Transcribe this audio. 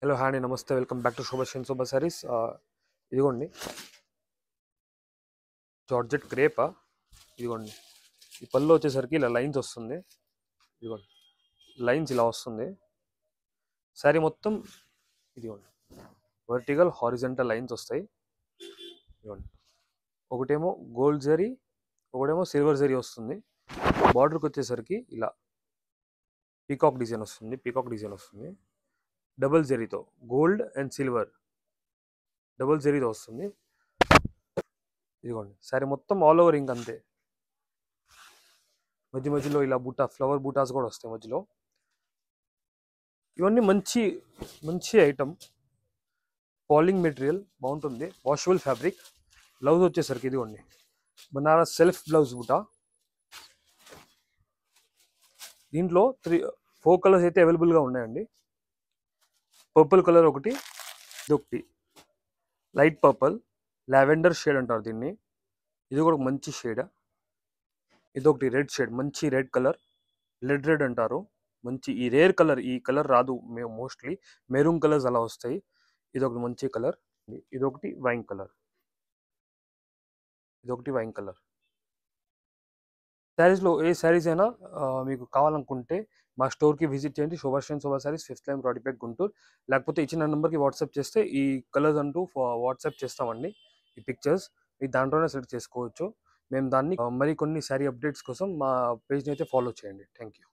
Hello hi అండి నమస్తే welcome back to శోభా సారీస్. ఇదిగోండి జార్జెట్ క్రేపా. ఇదిగోండి ఈ పళ్ళు వచ్చేసరికి ఇలా లైన్స్ వస్తుంది. ఇదిగోండి లైన్స్ ఇలా వస్తుంది. శారీ మొత్తం ఇదిగోండి వర్టికల్ హారిజంటల్ లైన్స్ వస్తాయి. ఇదిగోండి ఒకటేమో గోల్డ్ జరీ, ఒకటేమో సిల్వర్ జరీ వస్తుంది. బార్డర్కి వచ్చేసరికి ఇలా పీకాక్ డిజైన్ వస్తుంది. డబుల్ జరీతో గోల్డ్ అండ్ సిల్వర్ డబుల్ జరీతో వస్తుంది. ఇదిగోండి శారీ మొత్తం ఆల్ ఓవర్ ఇంక్ అంతే. మధ్యలో ఇలా ఫ్లవర్ బూటాస్ కూడా వస్తాయి మధ్యలో. ఇవన్నీ మంచి మంచి ఐటమ్. పాలింగ్ మెటీరియల్ బాగుంటుంది, వాషబుల్ ఫ్యాబ్రిక్. బ్లౌజ్ వచ్చేసరికి ఇదిగోండి బనారస్ సెల్ఫ్ బ్లౌజ్ బూటా. దీంట్లో 4 కలర్స్ అయితే అవైలబుల్గా ఉన్నాయండి. పర్పుల్ కలర్ ఒకటి, ఇదొకటి లైట్ పర్పుల్, లావెండర్ షేడ్ అంటారు దీన్ని. ఇది కూడా మంచి షేడ్. ఇదొకటి రెడ్ షేడ్, మంచి రెడ్ కలర్, రెడ్ అంటారు. మంచి ఈ రేర్ కలర్, ఈ కలర్ రాదు మోస్ట్లీ, మెరూన్ కలర్స్ అలా వస్తాయి. ఇదొకటి మంచి కలర్. ఇదొకటి వైన్ కలర్, శారీస్లో ఏ శారీస్ అయినా మీకు కావాలనుకుంటే మా స్టోర్కి విజిట్ చేయండి. శోభా సారీస్, 5th లైన్, రాడిపేట్, గుంటూరు. లేకపోతే ఇచ్చిన నెంబర్కి వాట్సాప్ చేస్తే ఈ కలర్స్ అంటూ వాట్సాప్ చేస్తామండి. ఈ పిక్చర్స్ మీరు దాంట్లోనే సెలెక్ట్ చేసుకోవచ్చు. మేము దాన్ని మరికొన్ని శారీ అప్డేట్స్ కోసం మా పేజ్ని అయితే ఫాలో చేయండి. Thank you.